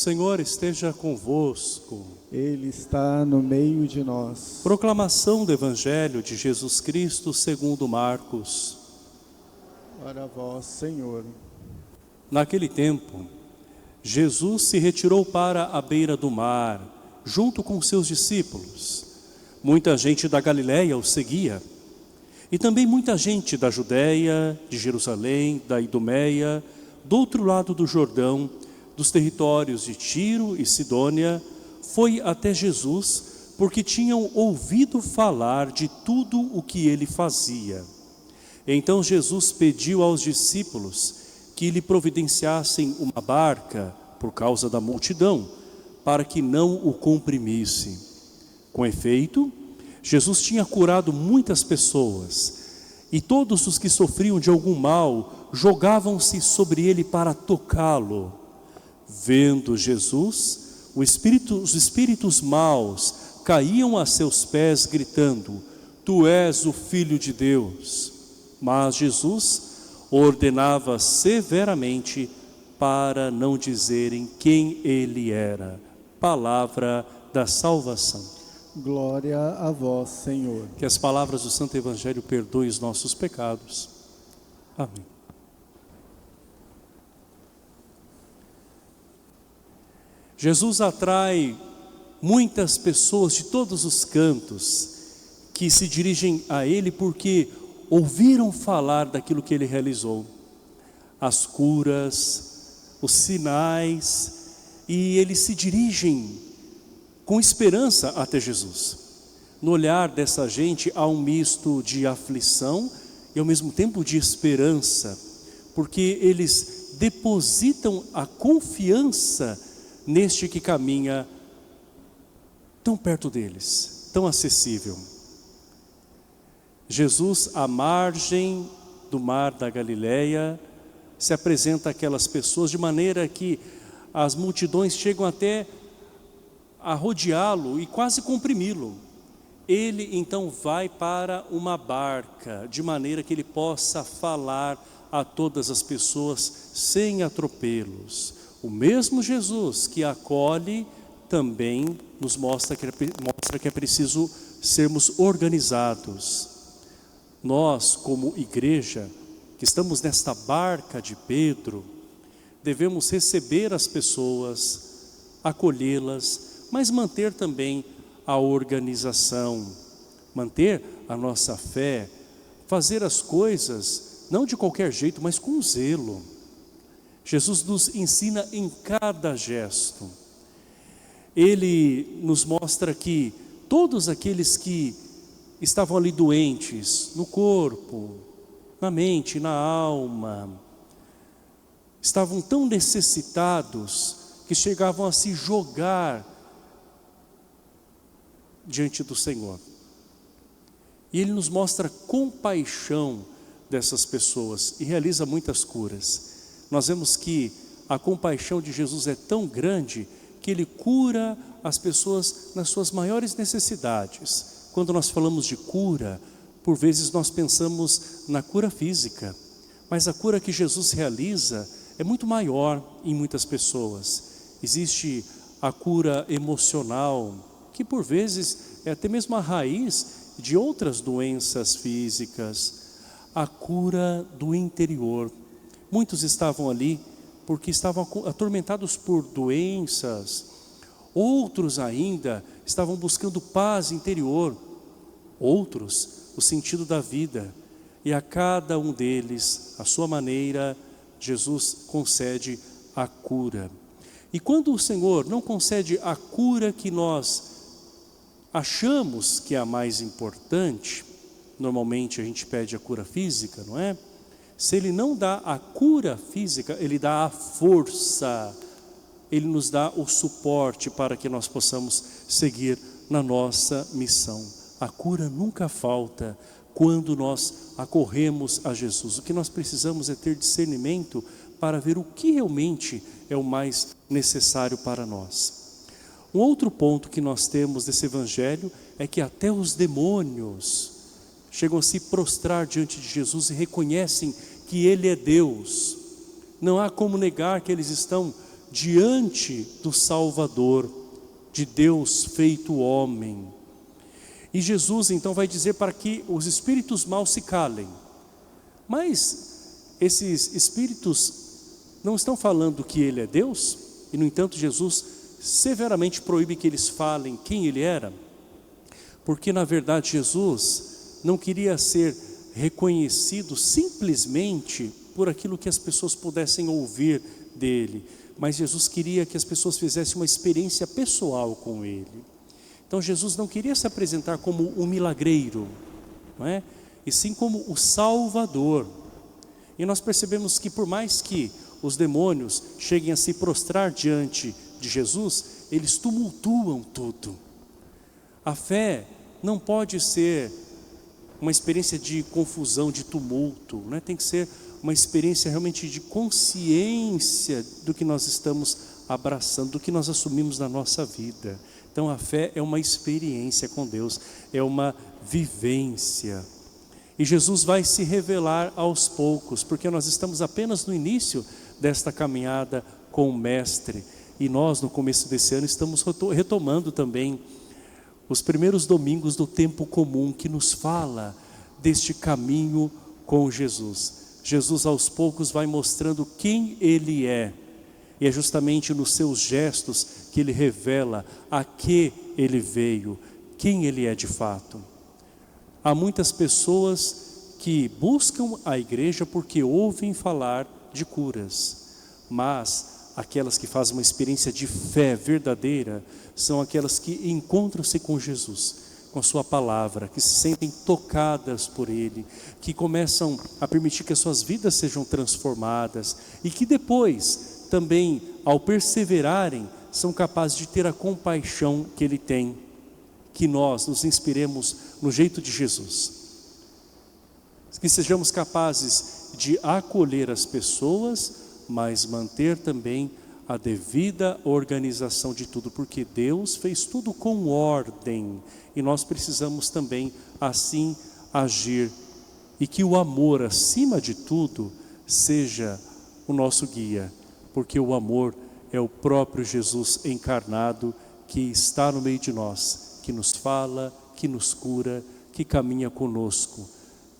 O Senhor esteja convosco. Ele está no meio de nós. Proclamação do Evangelho de Jesus Cristo segundo Marcos. Glória a vós, Senhor. Naquele tempo, Jesus se retirou para a beira do mar, junto com seus discípulos. Muita gente da Galiléia o seguia, e também muita gente da Judéia, de Jerusalém, da Idumeia, do outro lado do Jordão, dos territórios de Tiro e Sidônia, foi até Jesus, porque tinham ouvido falar de tudo o que ele fazia. Então Jesus pediu aos discípulos que lhe providenciassem uma barca, por causa da multidão, para que não o comprimisse. Com efeito, Jesus tinha curado muitas pessoas, e todos os que sofriam de algum mal jogavam-se sobre ele para tocá-lo. Vendo Jesus, os espíritos maus caíam a seus pés gritando: Tu és o Filho de Deus. Mas Jesus ordenava severamente para não dizerem quem ele era. Palavra da salvação. Glória a vós, Senhor. Que as palavras do Santo Evangelho perdoem os nossos pecados. Amém. Jesus atrai muitas pessoas de todos os cantos que se dirigem a Ele porque ouviram falar daquilo que Ele realizou. As curas, os sinais, e eles se dirigem com esperança até Jesus. No olhar dessa gente há um misto de aflição e ao mesmo tempo de esperança, porque eles depositam a confiança neste que caminha tão perto deles, tão acessível. Jesus, à margem do mar da Galileia, se apresenta àquelas pessoas de maneira que as multidões chegam até a rodeá-lo e quase comprimi-lo. Ele então vai para uma barca, de maneira que ele possa falar a todas as pessoas sem atropelos. O mesmo Jesus que acolhe também nos mostra que é preciso sermos organizados. Nós, como igreja, que estamos nesta barca de Pedro, devemos receber as pessoas, acolhê-las, mas manter também a organização, manter a nossa fé, fazer as coisas não de qualquer jeito, mas com zelo. Jesus nos ensina em cada gesto. Ele nos mostra que todos aqueles que estavam ali doentes, no corpo, na mente, na alma, estavam tão necessitados que chegavam a se jogar diante do Senhor. E Ele nos mostra compaixão dessas pessoas e realiza muitas curas. Nós vemos que a compaixão de Jesus é tão grande que Ele cura as pessoas nas suas maiores necessidades. Quando nós falamos de cura, por vezes nós pensamos na cura física, mas a cura que Jesus realiza é muito maior em muitas pessoas. Existe a cura emocional, que por vezes é até mesmo a raiz de outras doenças físicas. A cura do interior. Muitos estavam ali porque estavam atormentados por doenças. Outros ainda estavam buscando paz interior. Outros, o sentido da vida. E a cada um deles, à sua maneira, Jesus concede a cura. E quando o Senhor não concede a cura que nós achamos que é a mais importante, normalmente a gente pede a cura física, não é? Se Ele não dá a cura física, Ele dá a força, Ele nos dá o suporte para que nós possamos seguir na nossa missão. A cura nunca falta quando nós acorremos a Jesus. O que nós precisamos é ter discernimento para ver o que realmente é o mais necessário para nós. Um outro ponto que nós temos desse evangelho é que até os demônios chegam a se prostrar diante de Jesus e reconhecem que Ele é Deus. Não há como negar que eles estão diante do Salvador, de Deus feito homem. E Jesus então vai dizer para que os espíritos maus se calem. Mas esses espíritos não estão falando que ele é Deus? E no entanto Jesus severamente proíbe que eles falem quem ele era? Porque na verdade Jesus não queria ser reconhecido simplesmente por aquilo que as pessoas pudessem ouvir dele, mas Jesus queria que as pessoas fizessem uma experiência pessoal com ele. Então Jesus não queria se apresentar como um milagreiro, não é? E sim como o Salvador. E nós percebemos que por mais que os demônios cheguem a se prostrar diante de Jesus, eles tumultuam tudo. A fé não pode ser uma experiência de confusão, de tumulto, né? Tem que ser uma experiência realmente de consciência do que nós estamos abraçando, do que nós assumimos na nossa vida. Então a fé é uma experiência com Deus, é uma vivência. E Jesus vai se revelar aos poucos, porque nós estamos apenas no início desta caminhada com o Mestre. E nós no começo desse ano estamos retomando também os primeiros domingos do tempo comum, que nos fala deste caminho com Jesus. Jesus aos poucos vai mostrando quem Ele é. E é justamente nos seus gestos que Ele revela a que Ele veio, quem Ele é de fato. Há muitas pessoas que buscam a igreja porque ouvem falar de curas. Mas aquelas que fazem uma experiência de fé verdadeira são aquelas que encontram-se com Jesus, com sua palavra, que se sentem tocadas por Ele, que começam a permitir que as suas vidas sejam transformadas e que depois também, ao perseverarem, são capazes de ter a compaixão que Ele tem. Que nós nos inspiremos no jeito de Jesus, que sejamos capazes de acolher as pessoas, mas manter também a devida organização de tudo, porque Deus fez tudo com ordem e nós precisamos também assim agir, e que o amor acima de tudo seja o nosso guia, porque o amor é o próprio Jesus encarnado, que está no meio de nós, que nos fala, que nos cura, que caminha conosco.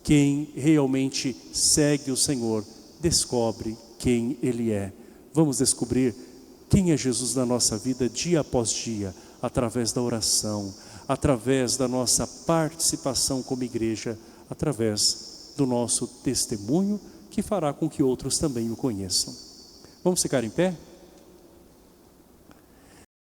Quem realmente segue o Senhor descobre quem Ele é. Vamos descobrir quem é Jesus na nossa vida dia após dia, através da oração, através da nossa participação como igreja, através do nosso testemunho, que fará com que outros também o conheçam. Vamos ficar em pé?